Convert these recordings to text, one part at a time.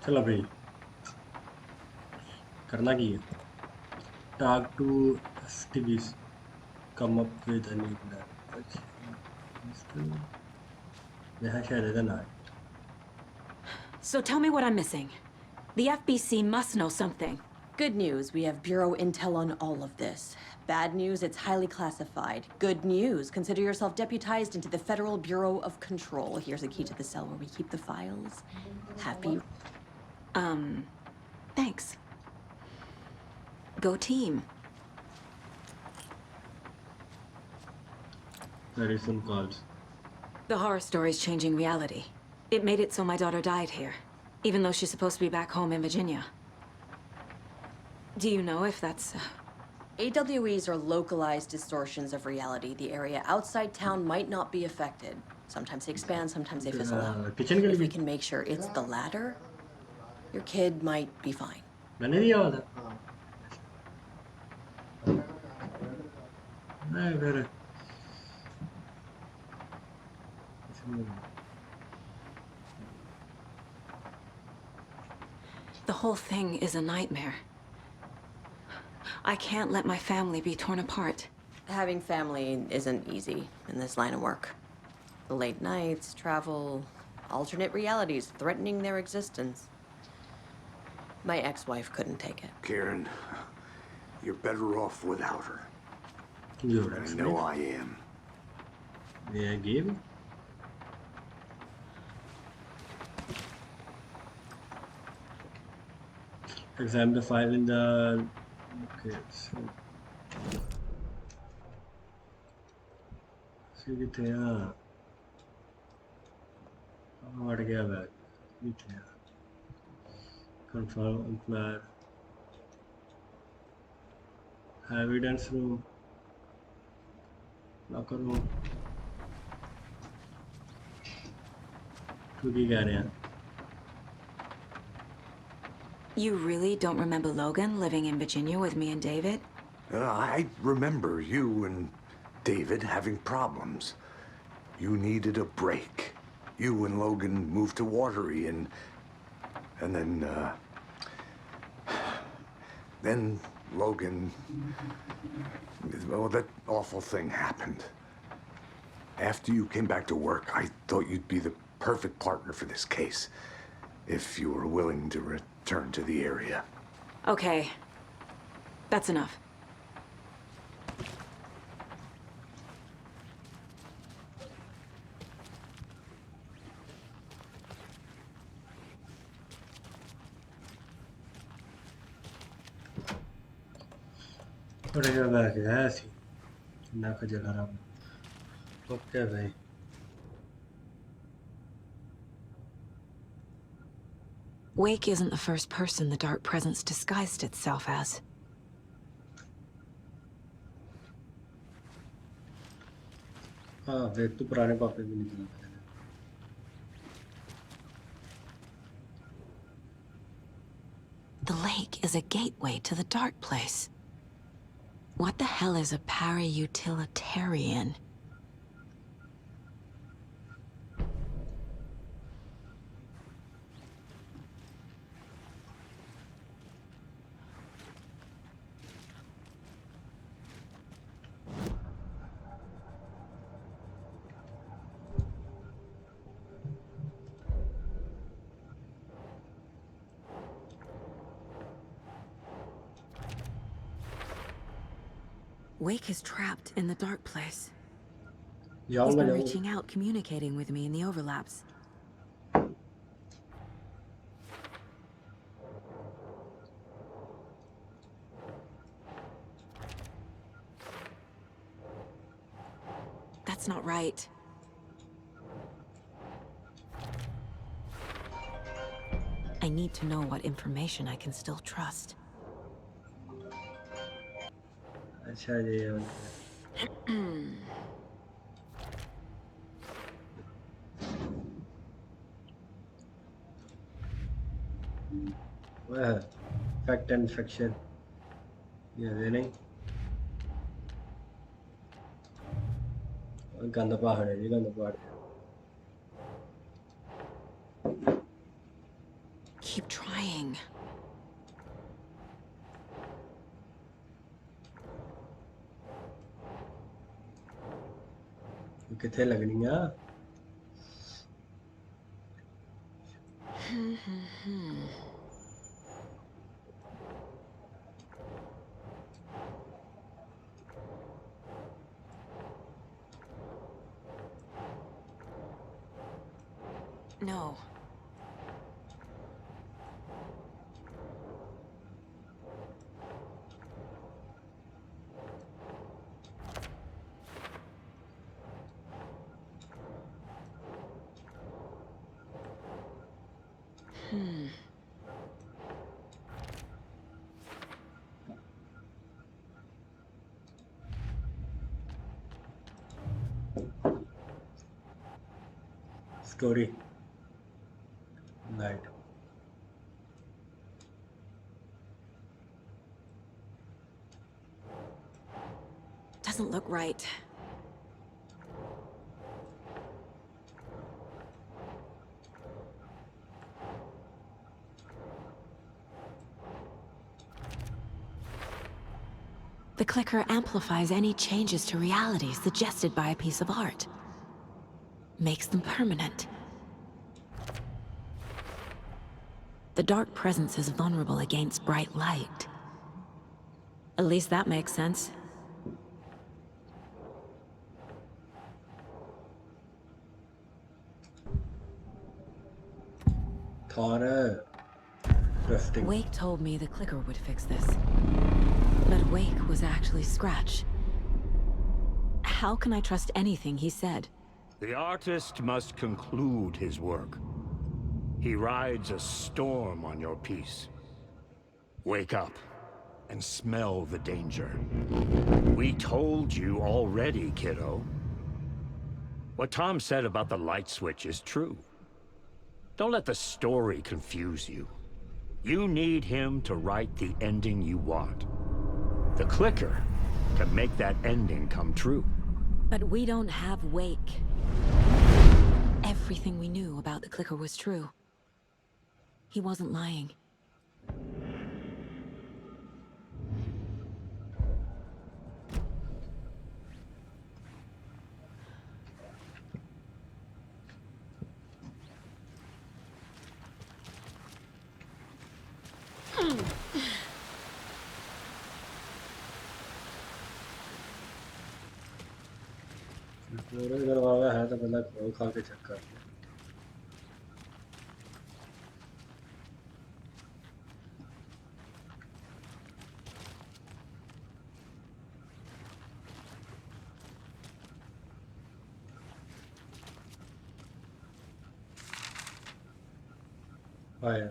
चलो भाई करना की है talk to STVs come up with a new plan अच्छा यहाँ शायद इधर ना है So tell me what I'm missing. The FBC must know something. Good news, we have Bureau intel on all of this. Bad news, it's highly classified. Good news, consider yourself deputized into the Federal Bureau of Control. Here's a key to the cell where we keep the files. Happy? Thanks. Go team. very some calls The horror story's changing reality. It made it so my daughter died here, even though she's supposed to be back home in Virginia. Do you know if that's... AWEs are localized distortions of reality. The area outside town might not be affected. Sometimes they expand, sometimes they fizzle out. kitchen के If we लिए can make sure it's the latter, your kid might be fine. मैंने दिया हुआ था नहीं फिर The whole thing is a nightmare. I can't let my family be torn apart. Having family isn't easy in this line of work. The late nights, travel, alternate realities threatening their existence. My ex-wife couldn't take it. Karen, you're better off without her. You're I know I am. Yeah, game. Examine the file in the. Okay, so. See it here. What again? Back. It here. Confirm employer. Evidence room. Locker room. Two area. You really don't remember Logan living in Virginia with me and David? I remember you and David having problems. You needed a break. You and Logan moved to Watery and then Logan, well, that awful thing happened. After you came back to work, I thought you'd be the perfect partner for this case, if you were willing to return to the area. Okay. That's enough. What again? Back. Yes. ना खजल हराम. Okay, भाई. Wake isn't the first person the dark presence disguised itself as. हाँ, वेक तो पुराने पापे भी निकला था. The lake is a gateway to the dark place. What the hell is a para-utilitarian? Wake is trapped in the dark place. He's been reaching out, communicating with me in the overlaps. That's not right. I need to know what information I can still trust. अच्छा ये वह fact and fiction ये नहीं गंदा पहाड़ है ये गंदा पहाड़ है किथे लगनियां No. story night Doesn't look right. The clicker amplifies any changes to reality suggested by a piece of art. Makes them permanent. The dark presence is vulnerable against bright light. At least that makes sense. THOR interesting Wake told me the clicker would fix this. But Wake was actually Scratch. How can I trust anything he said? The artist must conclude his work. He rides a storm on your piece. Wake up and smell the danger. We told you already, kiddo. What Tom said about the light switch is true. Don't let the story confuse you. You need him to write the ending you want. The clicker can make that ending come true. But we don't have Wake. Everything we knew about the clicker was true. He wasn't lying. पूरे दरवाजा है तो बंदा खोल खा के check कर ले आया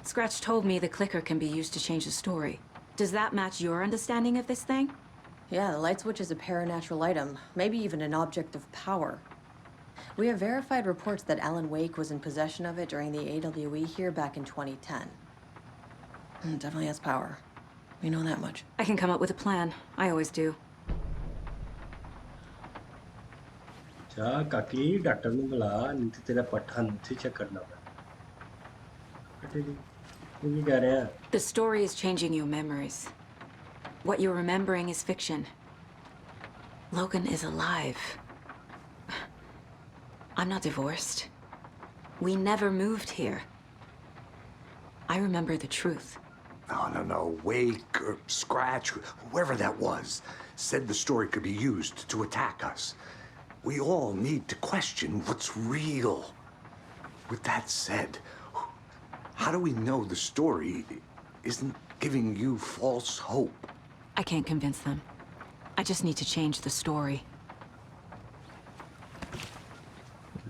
Scratch told me the clicker can be used to change the story. Does that match your understanding of this thing? Yeah, the light switch is a paranatural item, maybe even an object of power. We have verified reports that Alan Wake was in possession of it during the AWE here back in 2010. It definitely has power. We know that much. I can come up with a plan. I always do. जा काकी doctor ने बुला नीचे तेरा पट्टा नीचे check करना है ये कह रहे हैं The story is changing your memories. What you're remembering is fiction. Logan is alive. I'm not divorced. We never moved here. I remember the truth. No. Wake or Scratch, whoever that was, said the story could be used to attack us. We all need to question what's real. With that said, how do we know the story isn't giving you false hope? I can't convince them. I just need to change the story.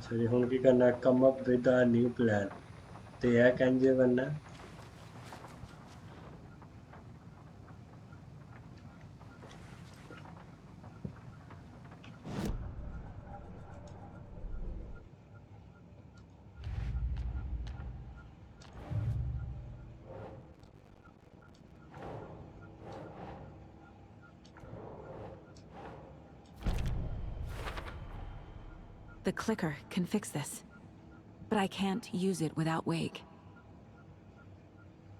Sir ये की करना come up with a new plan तो यह कंजे बनना The clicker can fix this. But I can't use it without Wake.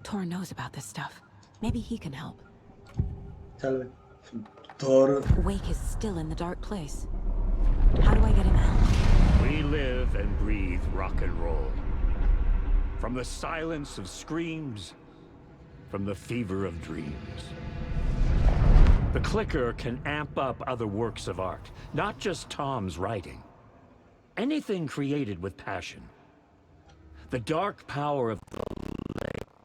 THOR knows about this stuff. Maybe he can help. चल थोर Wake is still in the dark place. How do I get him out? We live and breathe rock and roll. From the silence of screams, from the fever of dreams. The clicker can amp up other works of art, not just Tom's writing. Anything created with passion. The dark power of the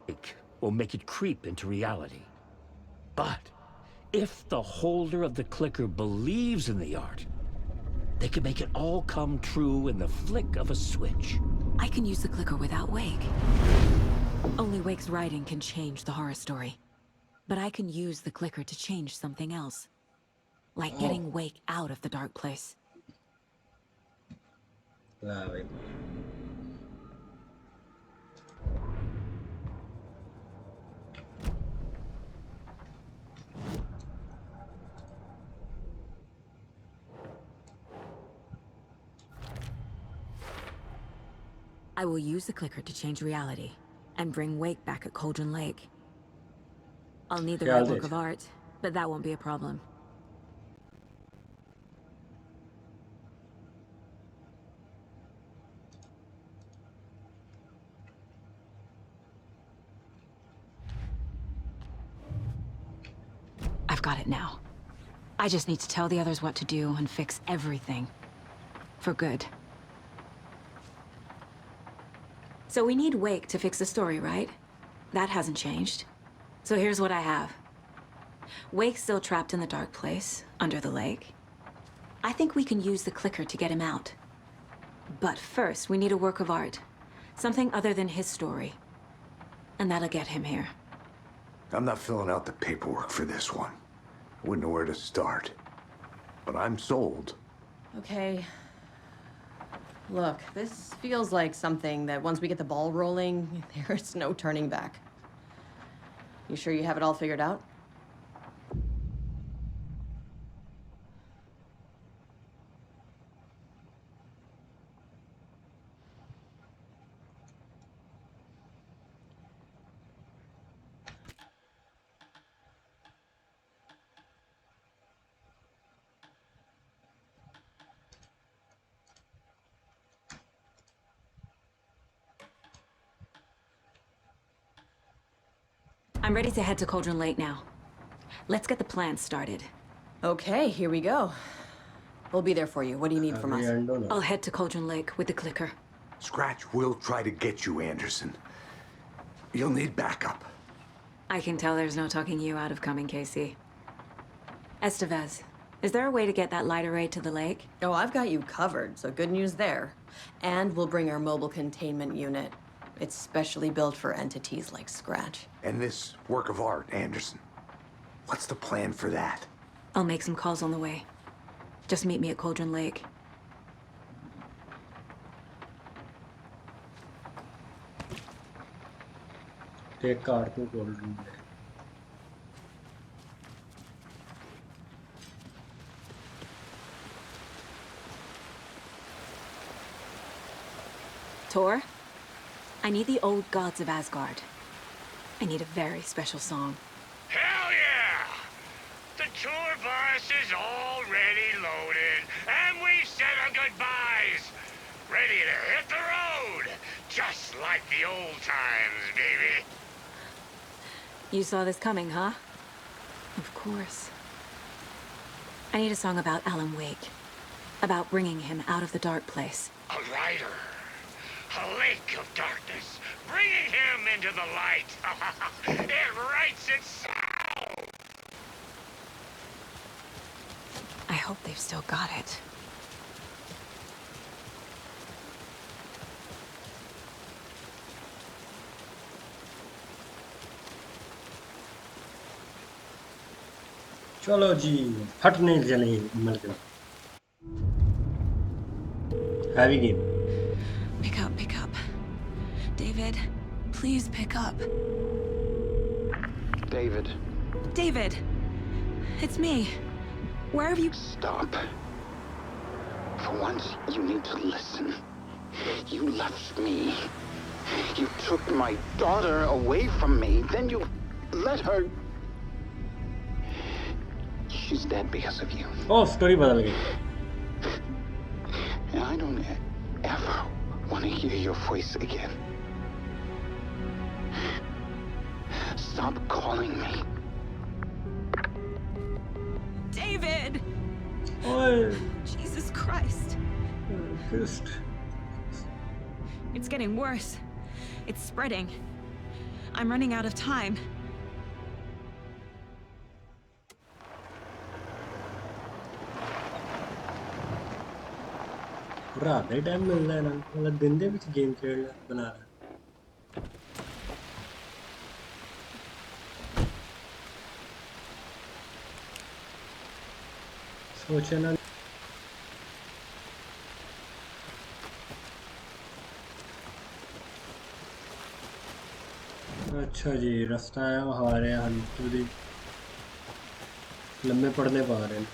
lake will make it creep into reality. But if the holder of the clicker believes in the art, they can make it all come true in the flick of a switch. I can use the clicker without Wake. Only Wake's writing can change the horror story. But I can use the clicker to change something else. Like getting Wake out of the dark place. ला भाई I will use the clicker to change reality and bring Wake back at Cauldron Lake. I'll need the Yeah, right I'll work do. of art, but that won't be a problem. I've got it now. I just need to tell the others what to do and fix everything. For good. So we need Wake to fix the story, right? That hasn't changed. So here's what I have. Wake's still trapped in the dark place, under the lake. I think we can use the clicker to get him out. But first, we need a work of art. Something other than his story. And that'll get him here. I'm not filling out the paperwork for this one. I wouldn't know where to start. But I'm sold. Okay. Look, this feels like something that once we get the ball rolling, there's no turning back. You sure you have it all figured out? I'm ready to head to Cauldron Lake now. Let's get the plan started. Okay, here we go. We'll be there for you. What do you need from us? I'll head to Cauldron Lake with the clicker. Scratch will try to get you, Anderson. You'll need backup. I can tell there's no talking you out of coming, Casey. Estevez, is there a way to get that light array to the lake? Oh, I've got you covered, so good news there. And we'll bring our mobile containment unit. It's specially built for entities like Scratch. And this work of art, Anderson. What's the plan for that? I'll make some calls on the way. Just meet me at Cauldron Lake. Take car को golden THOR, I need the old gods of Asgard. I need a very special song. Hell yeah! The tour bus is already loaded, and we said our goodbyes. Ready to hit the road, just like the old times, baby. You saw this coming, huh? Of course. I need a song about Alan Wake. About bringing him out of the dark place. A rider. A lake of darkness. Bringing him into the light. It writes itself. I hope they've still got it. चलो जी फटने चले मलकन heavy game Pick up. David, please pick up. David, David! It's me. Where have you... stop. For once, you need to listen. You left me. You took my daughter away from me. Then you let her... She's dead because of you. Oh, story बदल गई. And I don't ever want to hear your voice again. Stop calling me. David! Oh, Jesus Christ. Christ. It's getting worse. It's spreading. I'm running out of time. पूरा आधा ही time मिल रहा है ना, मतलब दिन दे which game खेलना बना रहा है. सोचा ना. अच्छा जी, रास्ता है वहाँ आ रहे हैं हम पूरी लम्बे पड़ने पा रहे हैं.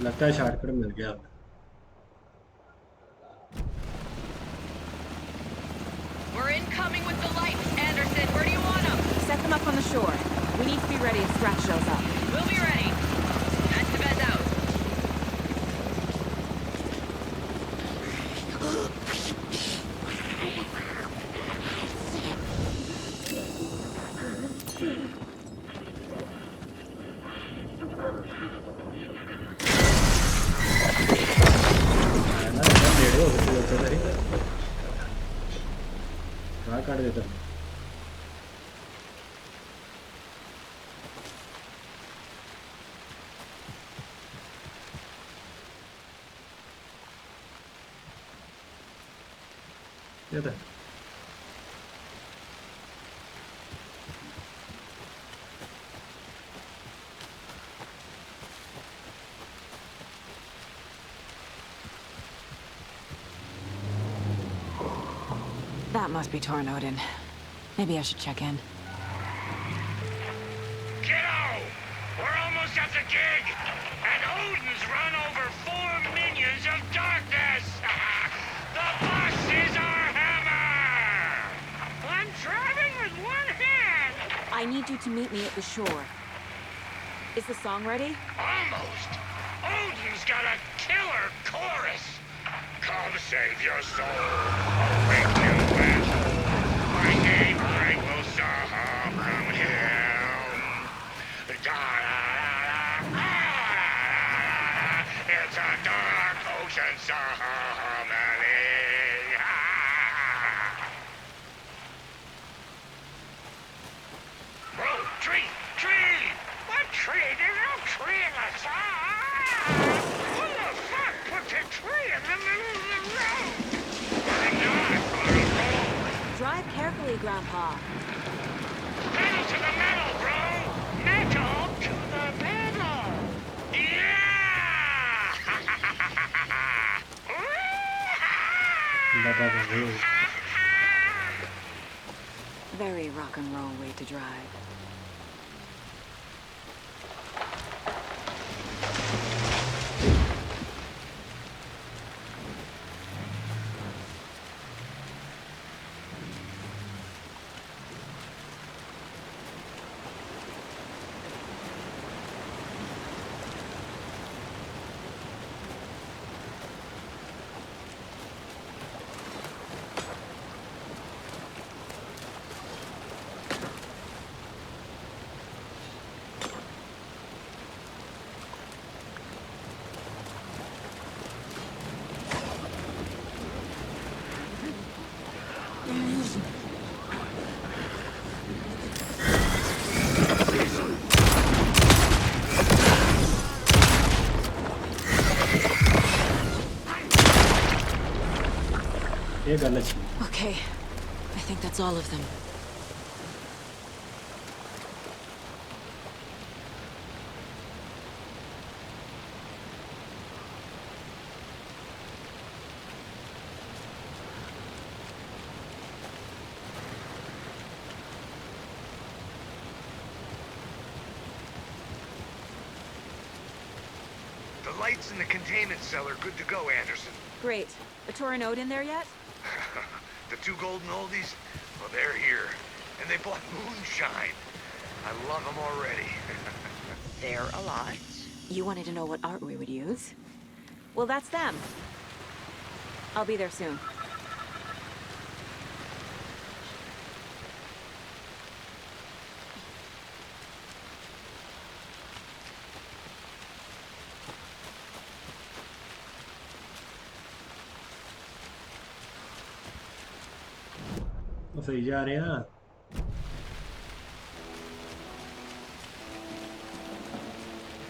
लगता है शॉर्टकट मिल गया हमें. We're incoming with the lights, Anderson. Where do you want them? Set them up on the shore. We need to be ready if Scratch shows up. We'll be ready. Estevez out. काट देता हूँ. क्या था? That must be Tornodin. Maybe I should check in. Kiddo! We're almost at the gig! And Odin's run over 4 minions of darkness! The boss is our hammer! I'm driving with one hand! I need you to meet me at the shore. Is the song ready? Almost! Odin's got a killer chorus! Come save your soul! Awake you and hold! My name I will summon him! Da-da-da-da-da-da-da. It's a dark ocean summoning! Whoa! Tree! Tree! What tree? There's no tree in the side! Who the fuck put the tree in the middle of the road? I'm not on a roll! Drive carefully, Grandpa. Pedal to the metal, bro! Metal to the metal! Yeah! Very rock and roll way to drive. Okay, I think that's all of them. The lights in the containment cell are good to go, Anderson. Great. A THOR node in there yet? The two golden oldies? Well, they're here. And they bought moonshine. I love them already. They're a lot. You wanted to know what art we would use? Well, that's them. I'll be there soon. ਉਹ ਸਹੀ ਜਾ ਰਿਹਾ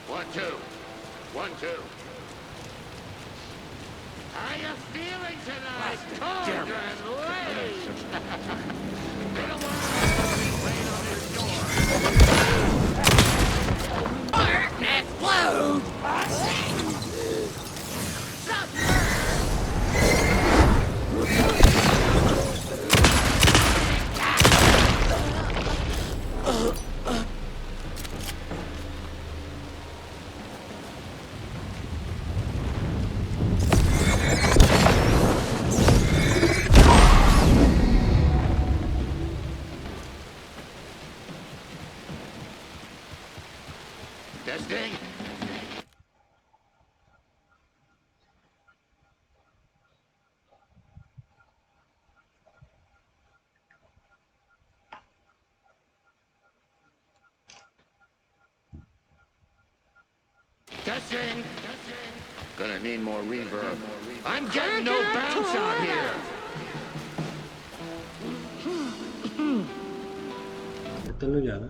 1, 2. 1, 2. How you feeling tonight? Cold and late. They don't want to rain on this door. Explode! Testing. Testing. Gonna need more reverb. I'm getting no bounce out here. ਤੈਨੂੰ ਜਾਣਾ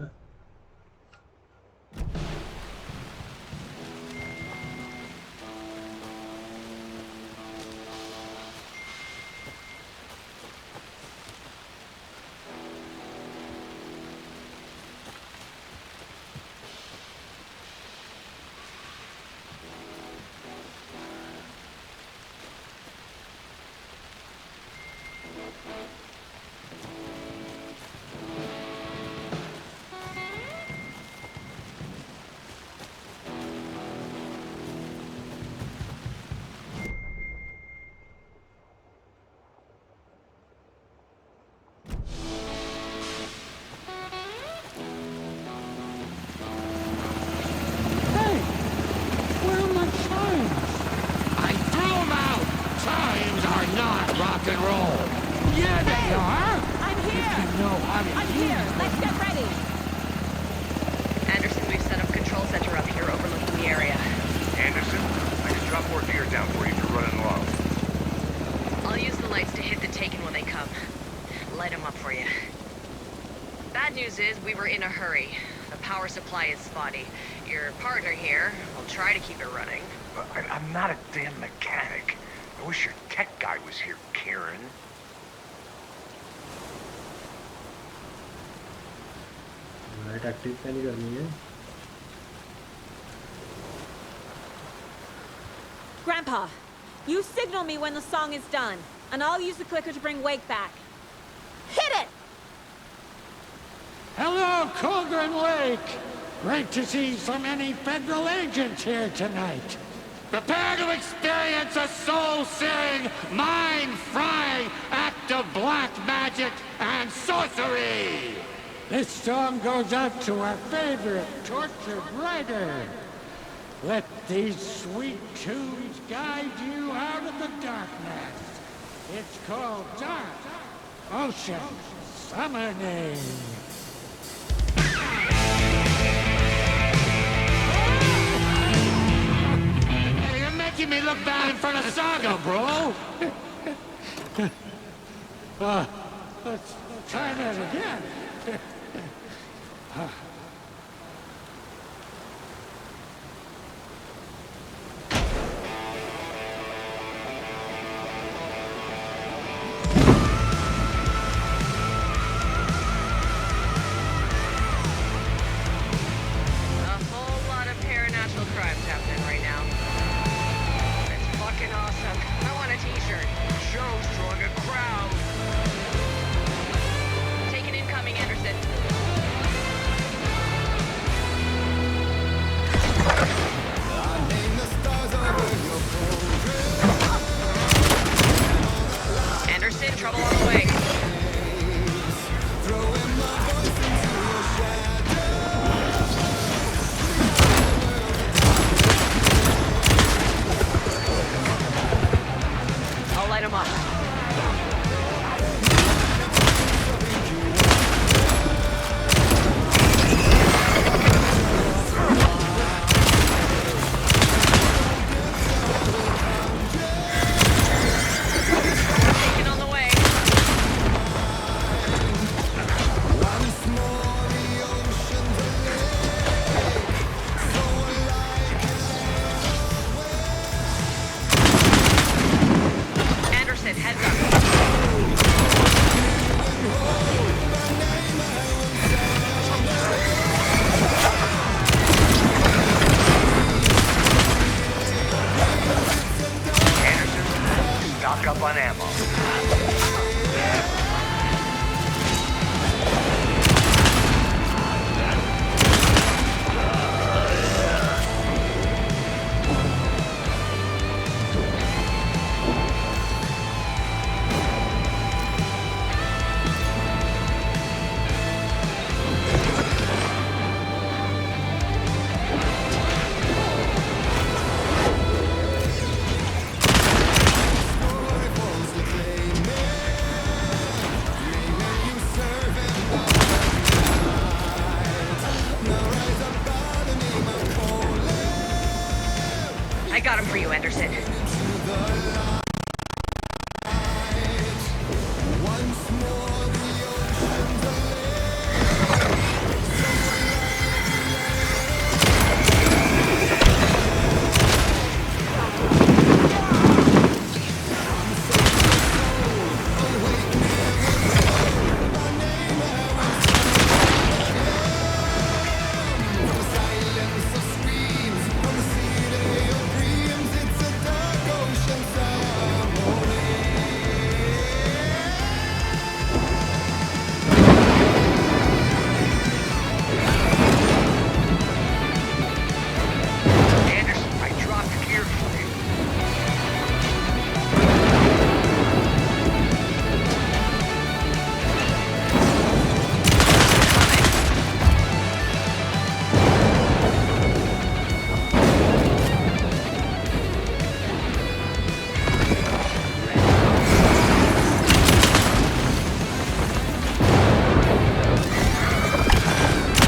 Rock and roll. Yeah, they are. I'm here! I'm here! Let's get ready! Anderson, we've set up a control center up here overlooking the area. Anderson, I can drop more gear down for you if you're running low. I'll use the lights to hit the Taken when they come. Light them up for you. Bad news is we were in a hurry. The power supply is spotty. Your partner here will try to keep it running. I'm not a damn mechanic. I wish your tech guy was here, Karen. Light active क्या नहीं करनी है Grandpa, you signal me when the song is done, and I'll use the clicker to bring Wake back. Hit it! Hello, Cauldron Lake! Great to see so many federal agents here tonight. Prepare to experience a soul-searing, mind-frying act of black magic and sorcery! This song goes out to our favorite tortured writer. Let these sweet tunes guide you out of the darkness. It's called Dark Ocean Summoning. Hey, you're making me look bad in front of Saga, bro! Let's try that again. ammo. I got him for you, Anderson. Anderson, I dropped gear for you.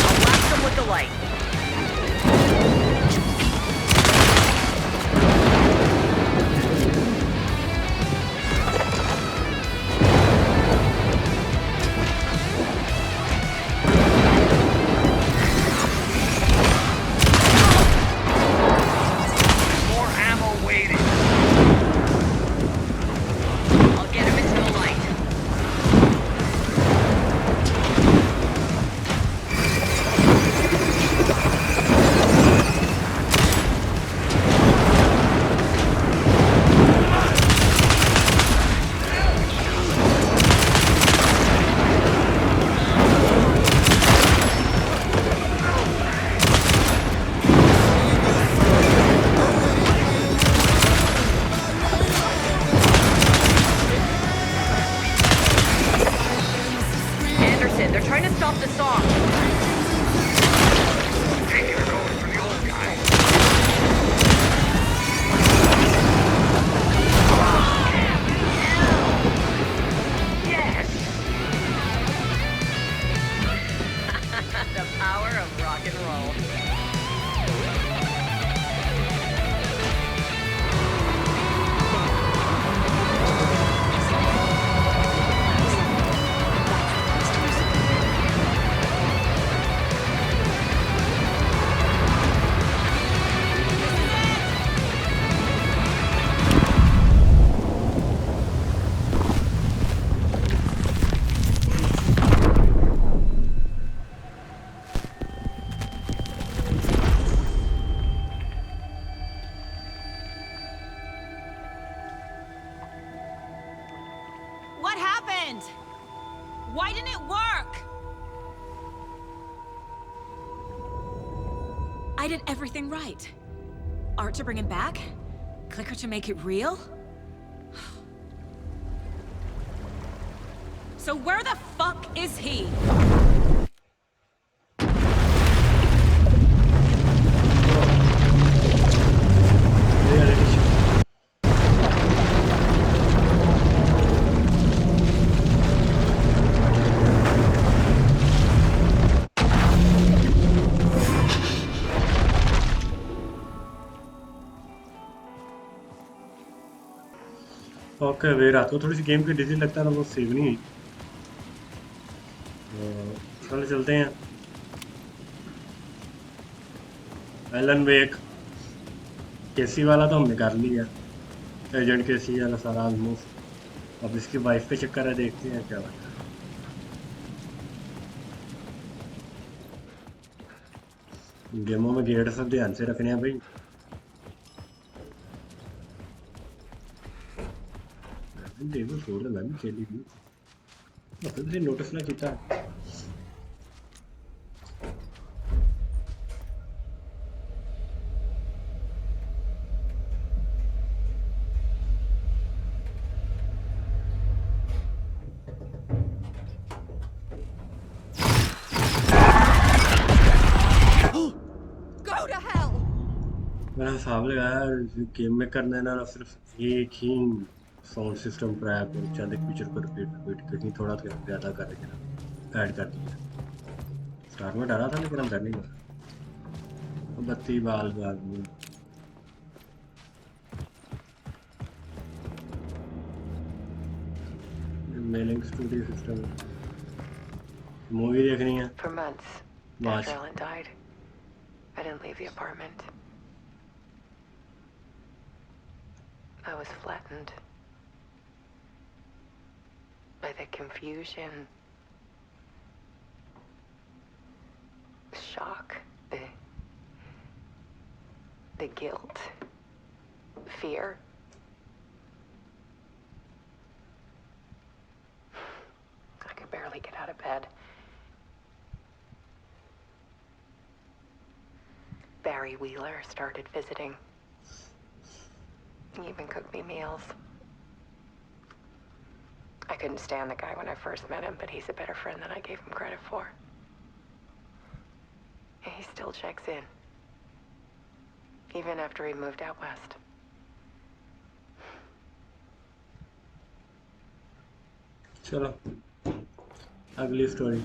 I'll blast him with the light. More ammo waiting. I'll get him into the light. Anderson, they're trying to stop the song. Think you're going for the old guy. Yes! The power of rock and roll. What happened? Why didn't it work? I did everything right. Art to bring him back? Clicker to make it real? So where the fuck is he? Okay वे रात को थोड़ी सी game की डिजी लगता है ना वो save नहीं हुई चलो चलते हैं एलन वेक केसी वाला तो हमने कर लिया एजेंट केसी वाला सारा ऑलमोस्ट अब इसकी वाइफ पे चक्कर है देखते हैं क्या बनता है गेमों में गेट सब ध्यान से रखने हैं भाई Devil Soul मैं भी खेली थी मतलब से नोटिस ना किया Go to hell! मेरा हिसाब लगाया गेम में करना है ना सिर्फ एक ही साउंड सिस्टम ट्रैक और चंद एक पिक्चर को रिपीट कहीं थोड़ा ज़्यादा करके ना ऐड कर दिया स्टार्ट में डरा था लेकिन हम डर नहीं लगा बत्ती बाल बाल में मेलिंग स्टूडियो सिस्टम मूवी देखनी है For months, Watch. after Ellen died, I didn't leave the apartment. I was flattened by the confusion, the shock, the guilt, fear. I could barely get out of bed. Barry Wheeler started visiting. He even cooked me meals. I couldn't stand the guy when I first met him, but he's a better friend than I gave him credit for. And he still checks in. Even after he moved out west. चलो अगली story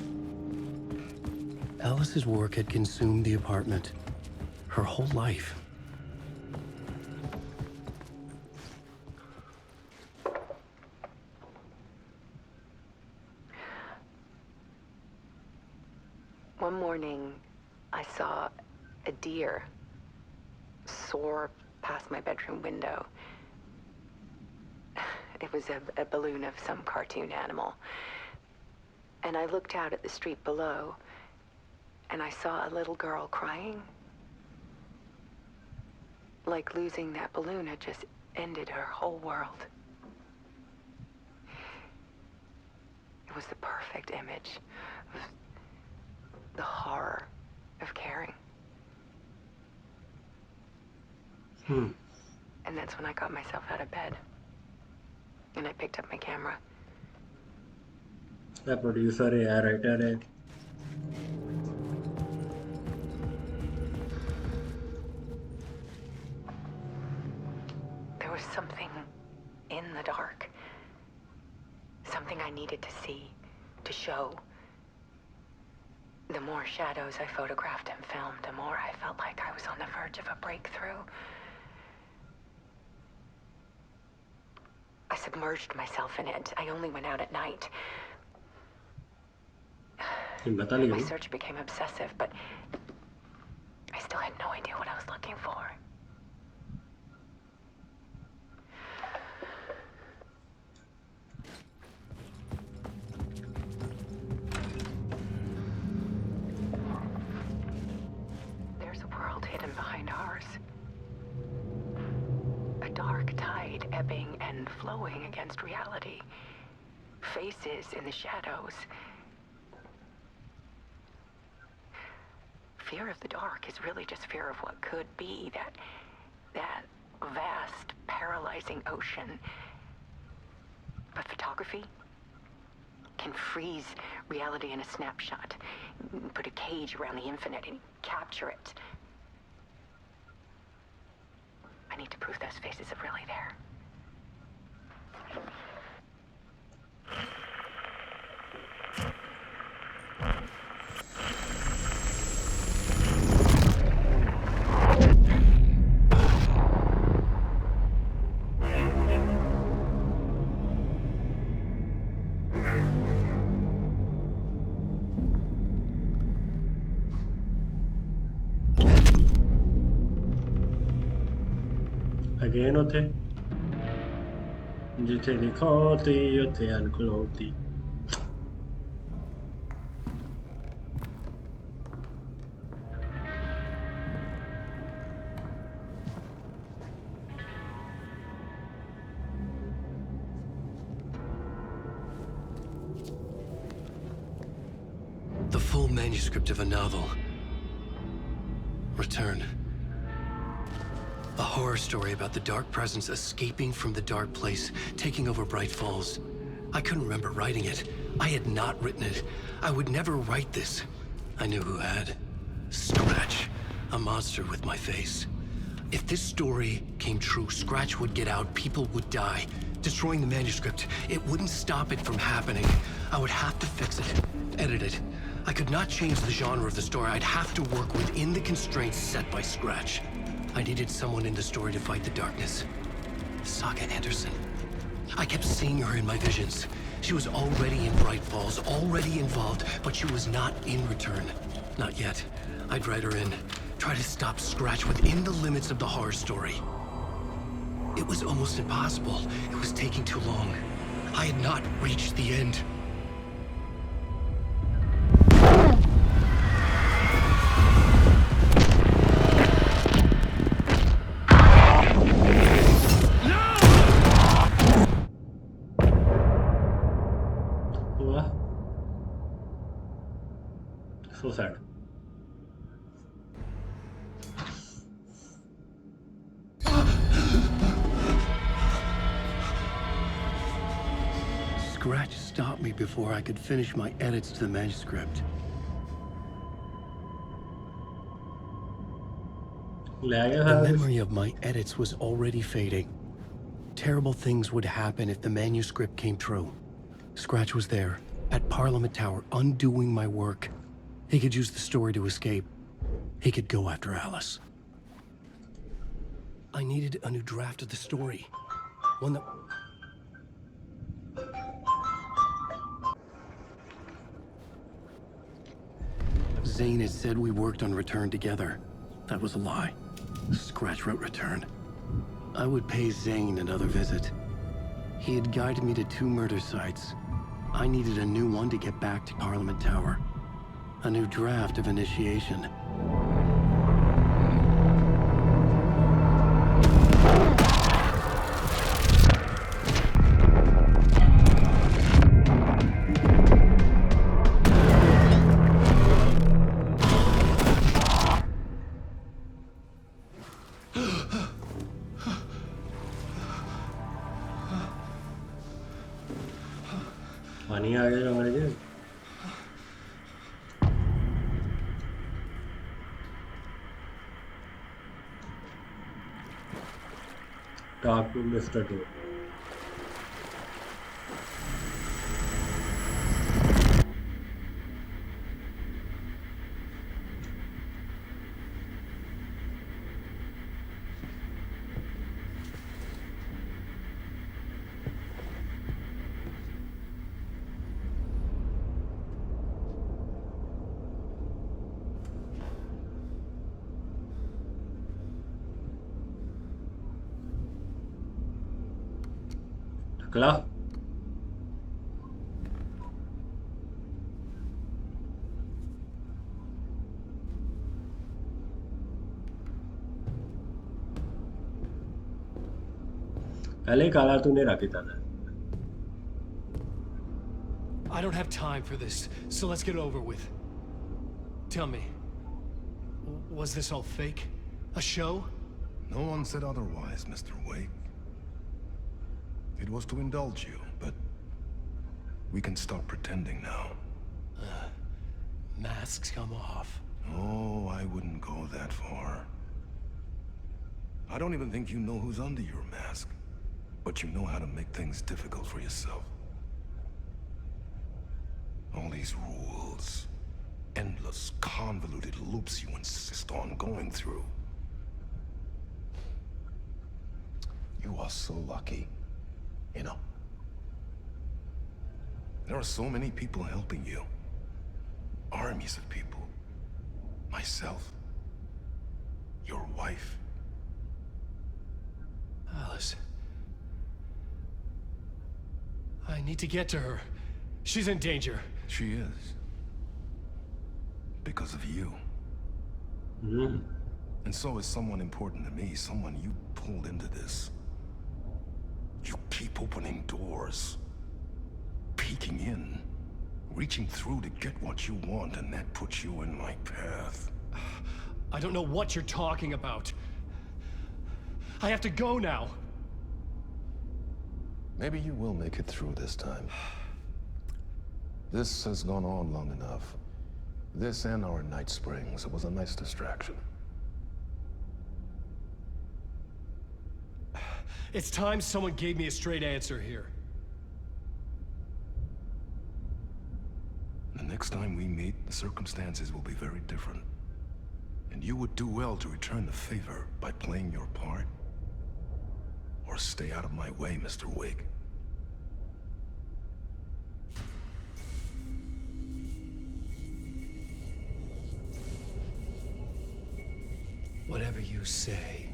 Alice's work had consumed the apartment. Her whole life. One morning, I saw a deer soar past my bedroom window. It was a balloon of some cartoon animal. And I looked out at the street below, and I saw a little girl crying. Like losing that balloon had just ended her whole world. It was the perfect image of the horror of caring. And that's when I got myself out of bed. And I picked up my camera. The producer है writer है There was something in the dark. Something I needed to see, to show. The more shadows I photographed and filmed, the more I felt like I was on the verge of a breakthrough. I submerged myself in it. I only went out at night. My search became obsessive, but I still had no idea what I was looking for. There's a world hidden behind ours. A dark tide ebbing and flowing against reality. Faces in the shadows. Fear of the dark is really just fear of what could be, that vast, paralyzing ocean. But photography can freeze reality in a snapshot, put a cage around the infinite and capture it. I need to prove those faces are really there. Again ਉੱਥੇ ਜਿੱਥੇ ਦਿਖਾਤੀ ਉੱਥੇ ਅਨਖਲੋਤੀ manuscript of a novel. Return. A horror story about the dark presence escaping from the dark place, taking over Bright Falls. I couldn't remember writing it. I had not written it. I would never write this. I knew who had. Scratch. A monster with my face. If this story came true, Scratch would get out, people would die. Destroying the manuscript, it wouldn't stop it from happening. I would have to fix it, edit it. I could not change the genre of the story. I'd have to work within the constraints set by Scratch. I needed someone in the story to fight the darkness. Saga Anderson. I kept seeing her in my visions. She was already in Bright Falls, already involved, but she was not in Return. Not yet. I'd write her in. Try to stop Scratch within the limits of the horror story. It was almost impossible. It was taking too long. I had not reached the end. So sad. Scratch stopped me before I could finish my edits to the manuscript. The memory of my edits was already fading. Terrible things would happen if the manuscript came true. Scratch was there, at Parliament Tower, undoing my work. He could use the story to escape. He could go after Alice. I needed a new draft of the story. One that... Zane had said we worked on Return together. That was a lie. Scratch wrote Return. I would pay Zane another visit. He had guided me to 2 murder sites. I needed a new one to get back to Parliament Tower. A new draft of Initiation. पानी आ गया हमारे लिए Talk to Mr. Do. Klar. पहले काला तूने रखी था ना I don't have time for this, so let's get it over with. Tell me, was this all fake? A show? No one said otherwise, Mr. Wake. It was to indulge you, but we can stop pretending now. Masks come off. Oh, I wouldn't go that far. I don't even think you know who's under your mask, but you know how to make things difficult for yourself. All these rules, endless, convoluted loops you insist on going through. You are so lucky. You know, there are so many people helping you. Armies of people. Myself. Your wife. Alice. I need to get to her. She's in danger. She is. Because of you. And so is someone important to me, someone you pulled into this. You keep opening doors, peeking in, Reaching through to get what you want, and that puts you in my path. I don't know what you're talking about. I have to go now. Maybe you will make it through this time. This has gone on long enough. This and our Night Springs was a nice distraction. It's time someone gave me a straight answer here. The next time we meet, the circumstances will be very different. And you would do well to return the favor by playing your part. Or stay out of my way, Mr. Wake. Whatever you say.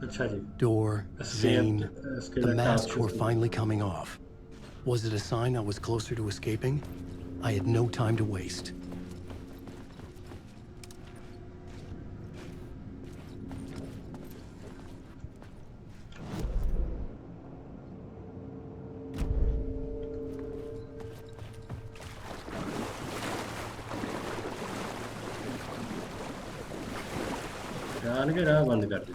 अच्छा जी Door, Escape- vein, escape the the masks capture. were finally coming off. Was it a sign I was closer to escaping? I had no time to waste. जान के राह बंद कर दी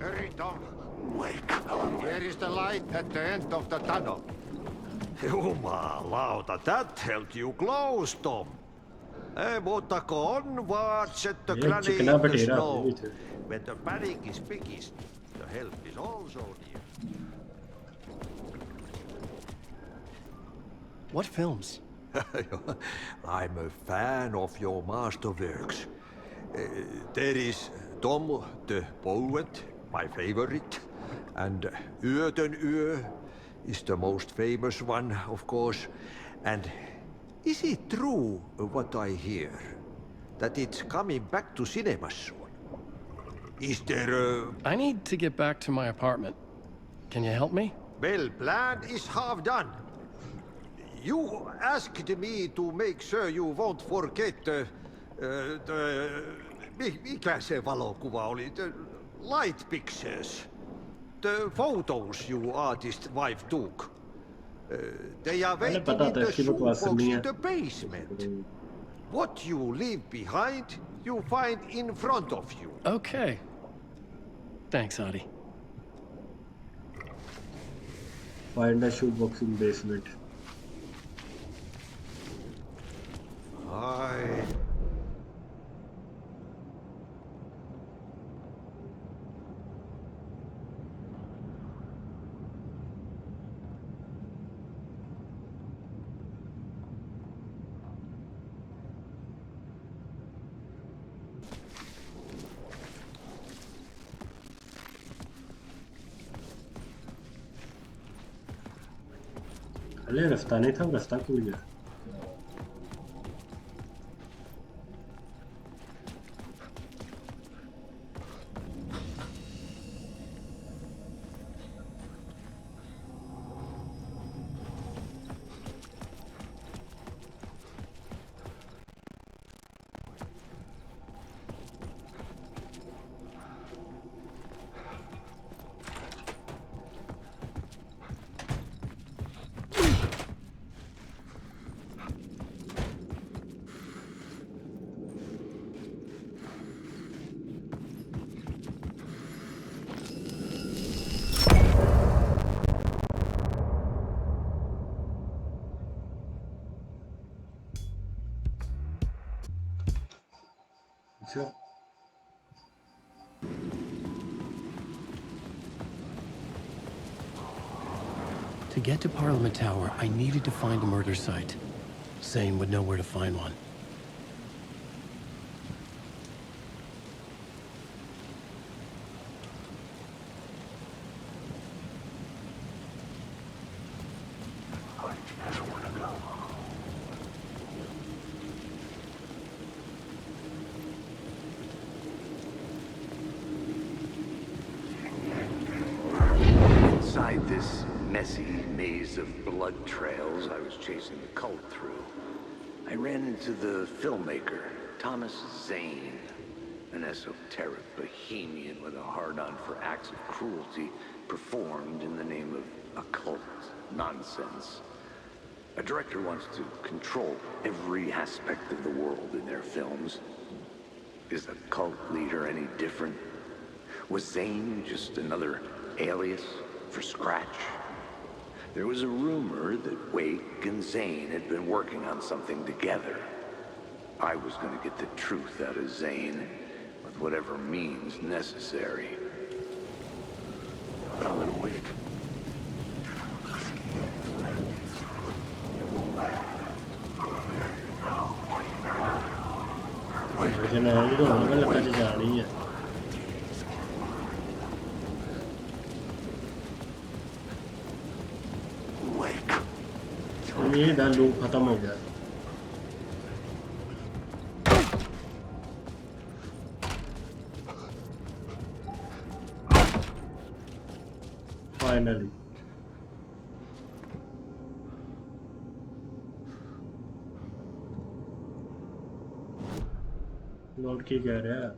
Hurry, Tom. Wake. Where is the light at the end of the tunnel? Jumalauta, that held you close, Tom. Mottako on vaan set the Ei, granite chicken in the appetite, snow. appetite. When the panic is biggest, the help is also near. What films? I'm a fan of your masterworks. There is Tom the Poet, my favorite, and Yöten Yö is the most famous one, of course. And is it true what I hear, that it's coming back to cinemas soon? Is there a... I need to get back to my apartment. Can you help me? Well, plan is half done. You asked me to make sure you won't forget mikä se valokuva oli? The light pictures. The photos you artist wife took. They are waiting in the shoebox in the basement. What you leave behind, you find in front of you. Okay. Thanks, Adi. Find a shoebox in basement. Aye. अरे रास्ता नहीं था रास्ता खुल गया Sure. To get to Parliament Tower, I needed to find a murder site. Zane would know where to find one. Inside this messy maze of blood trails I was chasing the cult through, I ran into the filmmaker, Thomas Zane, an esoteric bohemian with a hard-on for acts of cruelty performed in the name of occult nonsense. A director wants to control every aspect of the world in their films. Is the cult leader any different? Was Zane just another alias for Scratch? There was a rumor that Wake and Zane had been working on something together. I was going to get the truth out of Zane with whatever means necessary. Alan Wake. जनाब तो होगा लगा के जा रही है ये दा लूप खत्म हो गया फाइनली लौट के कह रहा है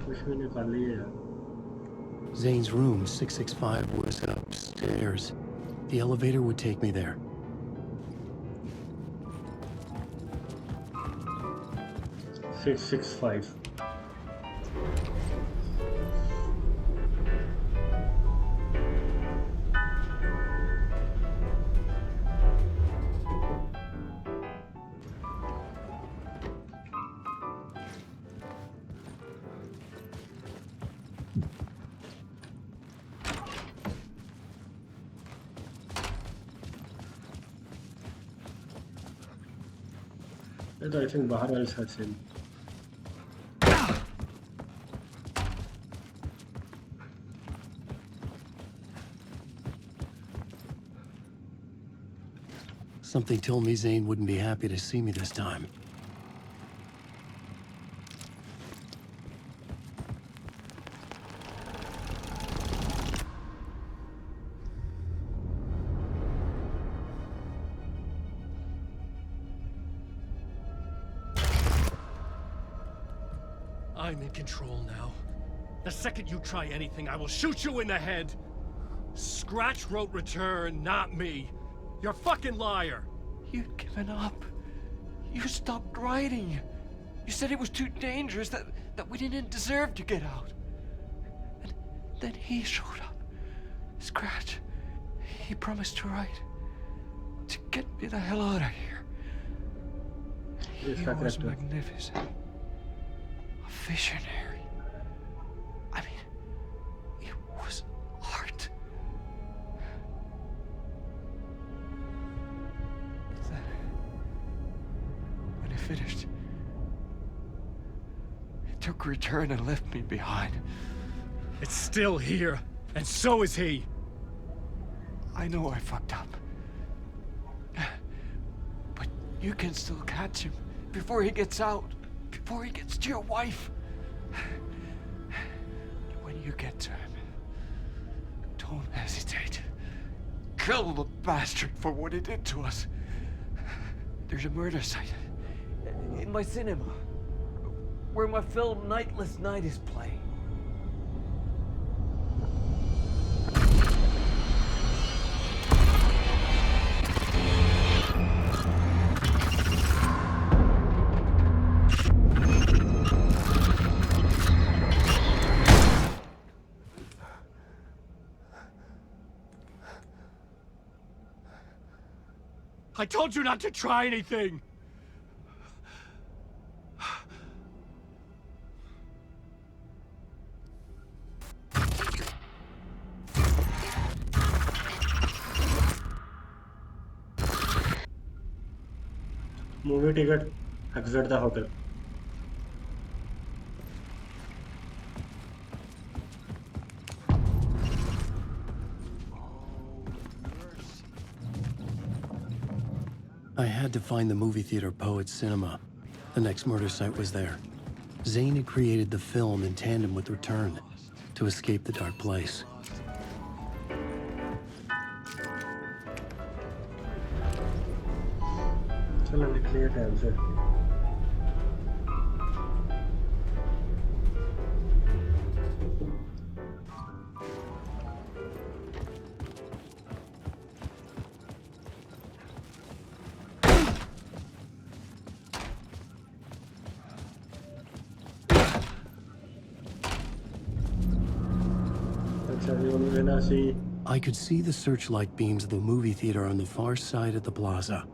कुछ भी निकाल लिया यार Zane's room, 665, was upstairs. The elevator would take me there. $665. I think Bahar else has him. Something told me Zane wouldn't be happy to see me this time. I'm in control now. The second you try anything, I will shoot you in the head. Scratch wrote Return, not me. You're a fucking liar. You'd given up. You stopped writing. You said it was too dangerous, that we didn't deserve to get out. And then he showed up. Scratch. He promised to write. To get me the hell out of here. He was magnificent. A visionary. I mean, it was art. But then, when he finished, he took Return and left me behind. It's still here, and so is he. I know I fucked up. But you can still catch him before he gets out, before he gets to your wife. When you get to him, don't hesitate. Kill the bastard for what he did to us. There's a murder site in my cinema where my film Nightless Night is playing. I told you not to try anything! Movie ticket exit the hotel. I had to find the movie theater Poet Cinema. The next murder site was there. Zane had created the film in tandem with Return to escape the dark place. चलो निकलिए time से. I could see the searchlight beams of the movie theater on the far side of the plaza.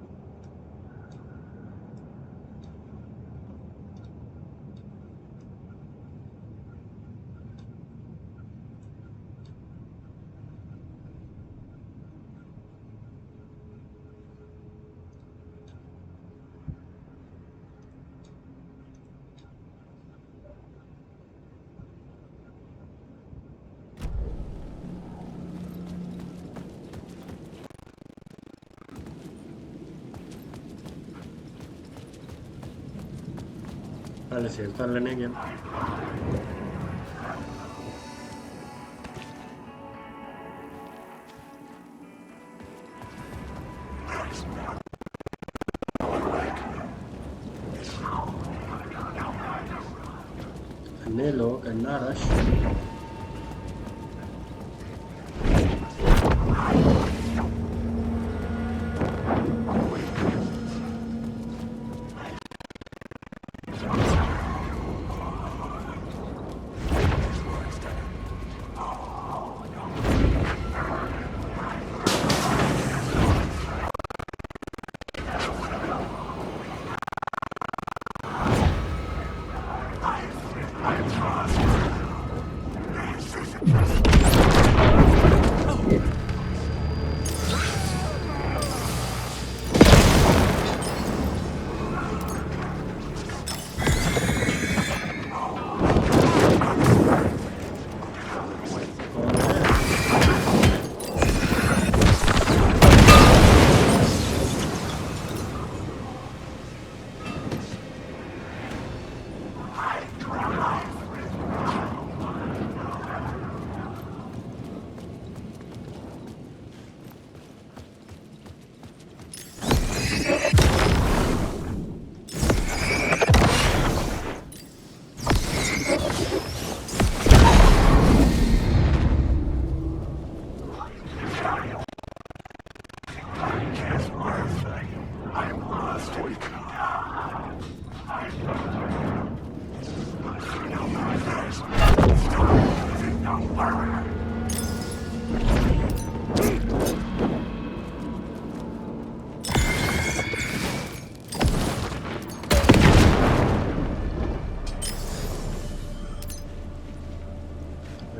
पहले save कर लेने game. अन्य लोग अन्ना rush.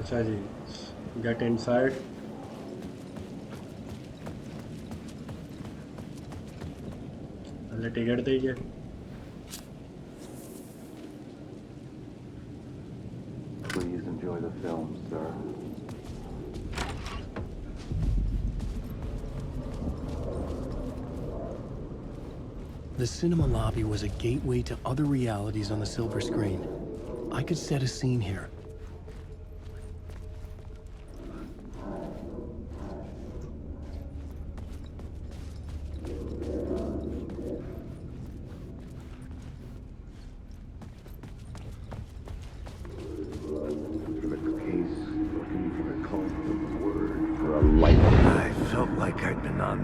अच्छा जी, get inside. पहले टिकट दीजिए. Please enjoy the film, sir. The cinema lobby was a gateway to other realities on the silver screen. I could set a scene here.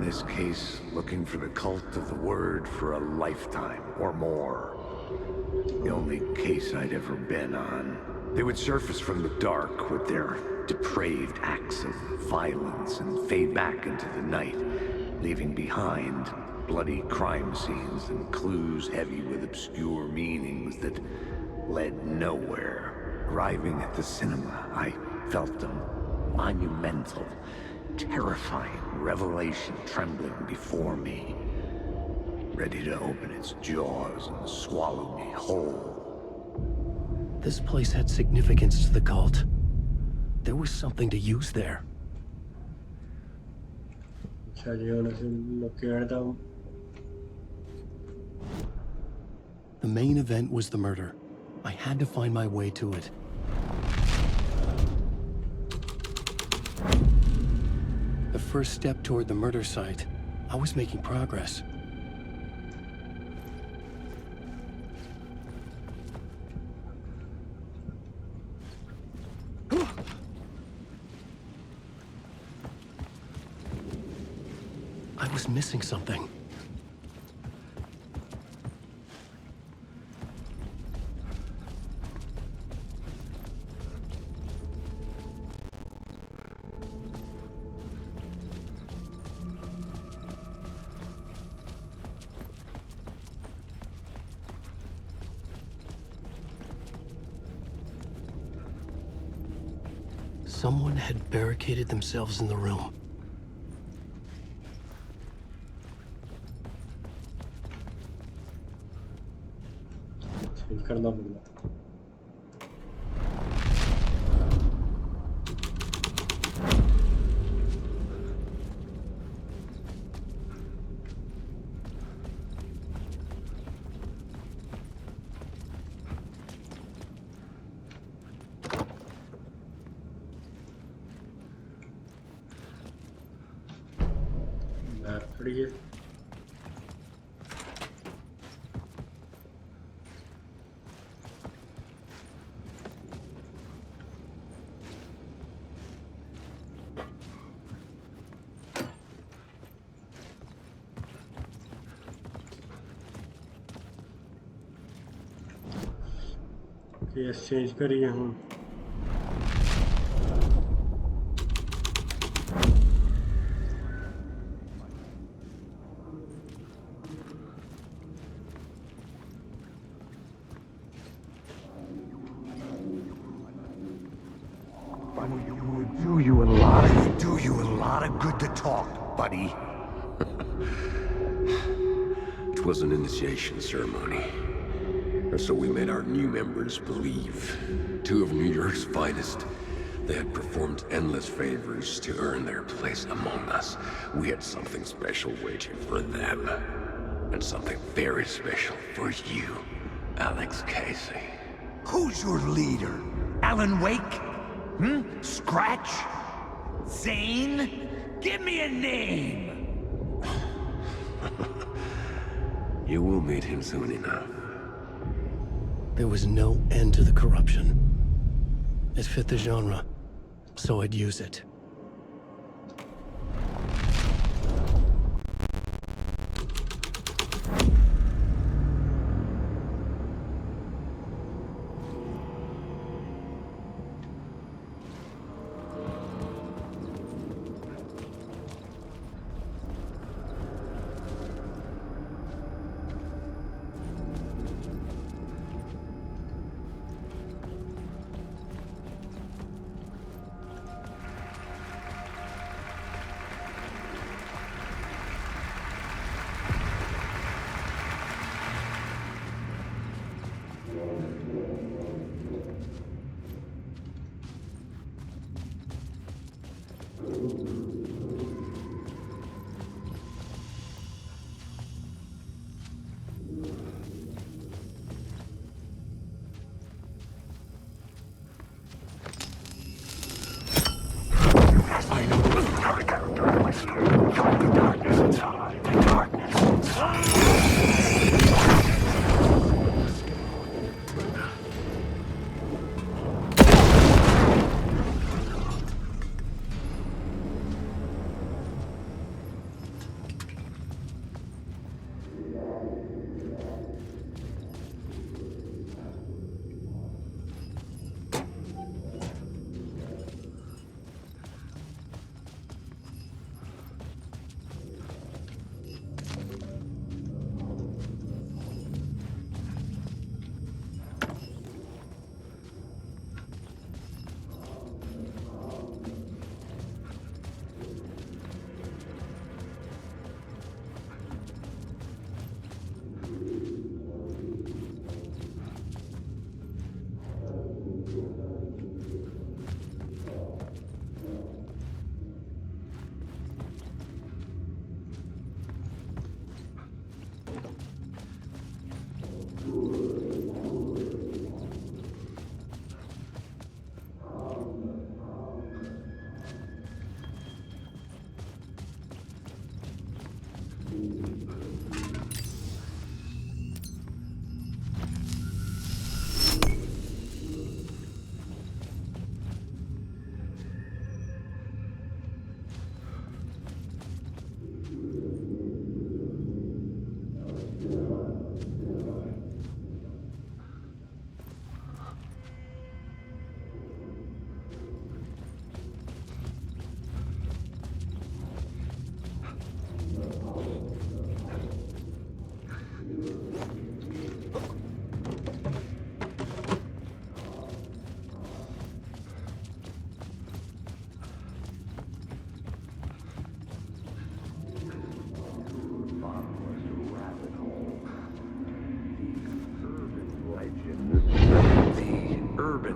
This case, looking for the cult of the word for a lifetime or more. The only case I'd ever been on. They would surface from the dark with their depraved acts of violence and fade back into the night, leaving behind bloody crime scenes and clues heavy with obscure meanings that led nowhere. Arriving at the cinema, I felt a monumental, terrifying revelation trembling before me. ready to open its jaws and swallow me whole. This place had significance to the cult. There was something to use there. अच्छा जी ਹੁਣ ਅਸੀਂ locket the The main event was the murder. I had to find my way to it. The first step toward the murder site. I was making progress. I was missing something. Someone had barricaded themselves in the room. करना पड़ेगा खड़ी है case change करिए हूँ Do you a lot of good to talk, buddy. It was an initiation ceremony. Or so we made our new members believe. Two of New York's finest. They had performed endless favors to earn their place among us. We had something special waiting for them. And something very special for you, Alex Casey. Who's your leader? Alan Wake? Scratch? Zane? Give me a name! You will meet him soon enough. There was no end to the corruption. It fit the genre, so I'd use it.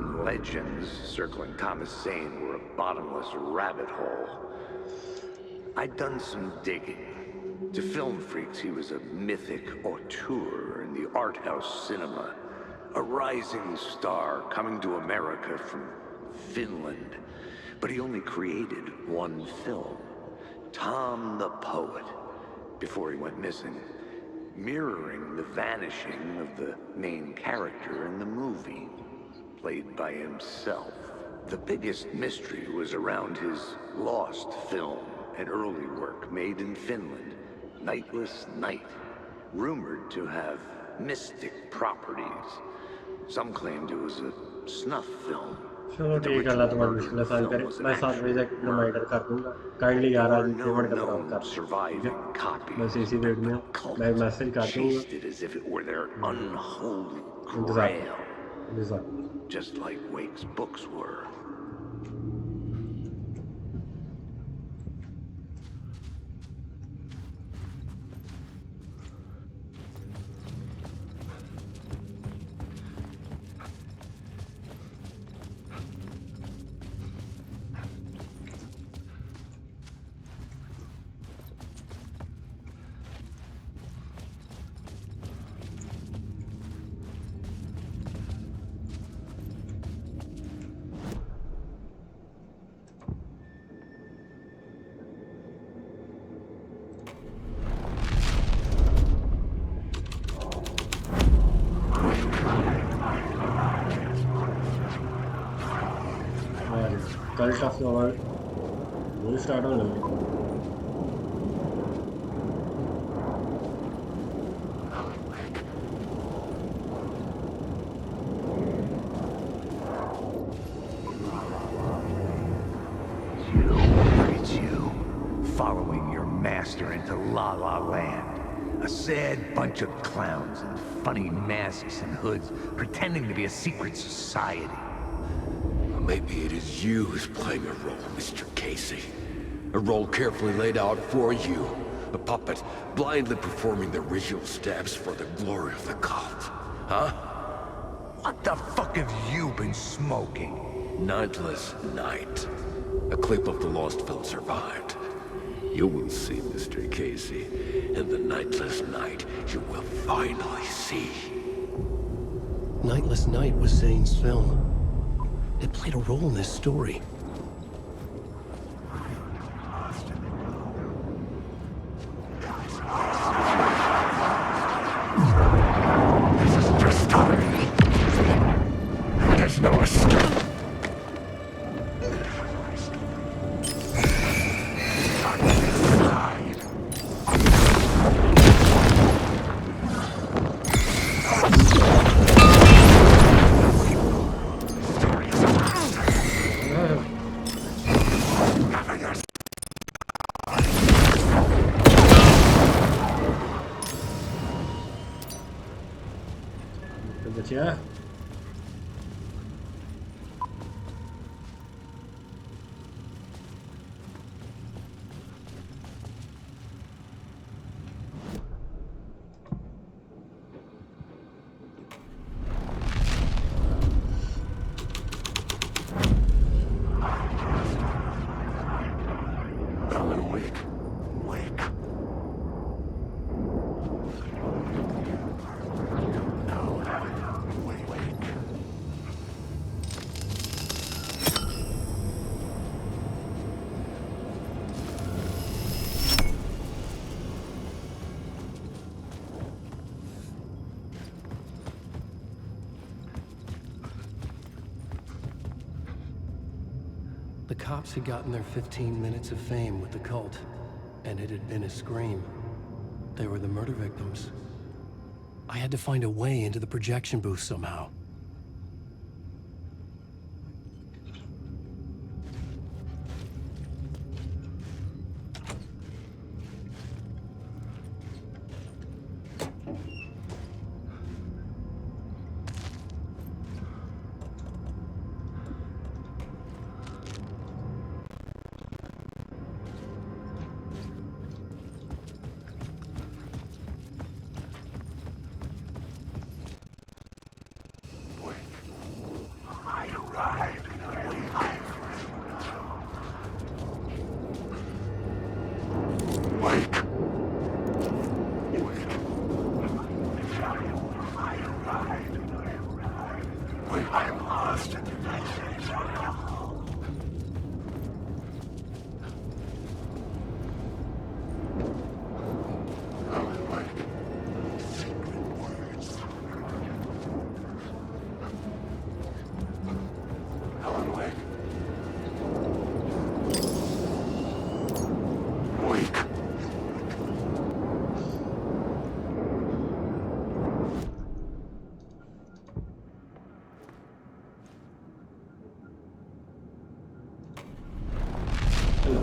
urban legends circling Thomas Zane were a bottomless rabbit hole. I'd done some digging. To film freaks, he was a mythic auteur in the art house cinema. A rising star coming to America from Finland. But he only created one film, Tom the Poet, before he went missing, mirroring the vanishing of the main character in the movie, played by himself. The biggest mystery was around his lost film, an early work made in Finland, Nightless Night, rumored to have mystic properties. Some claimed it was a snuff film. चलो ठीक है, अल्लाह तुम्हारी मुश्किलें आसान करे। मैं 7 बजे तक रिमाइंडर कर दूंगा। काइंडली यार आज पेमेंट का प्रोग्राम कर दो। बस इसी वेट में मैं एक मैसेज कर दूंगा। इंतजार Just like Wake's books were. Cult of the World will start on it. It's you, following your master into La La Land. A sad bunch of clowns in funny masks and hoods, pretending to be a secret society. Maybe it is you who's playing a role, Mr. Casey. A role carefully laid out for you. A puppet, blindly performing the ritual steps for the glory of the cult. Huh? What the fuck have you been smoking? Nightless Night. A clip of the lost film survived. You will see, Mr. Casey. In the Nightless Night, you will finally see. Nightless Night was Zane's film. It played a role in this story. This is just time. There's no escape. Yeah. The cops had gotten their 15 minutes of fame with the cult, and it had been a scream. They were the murder victims. I had to find a way into the projection booth somehow.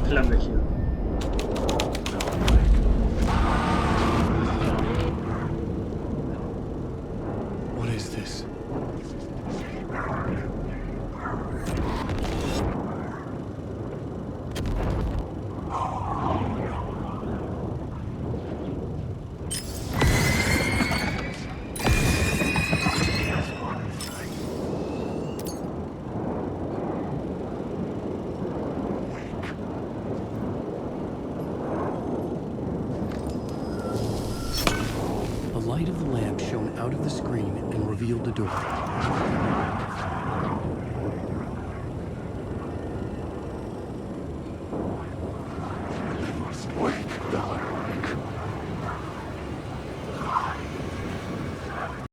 Film देखी हो? What is this? The light of the lamp shone out of the screen and revealed a door.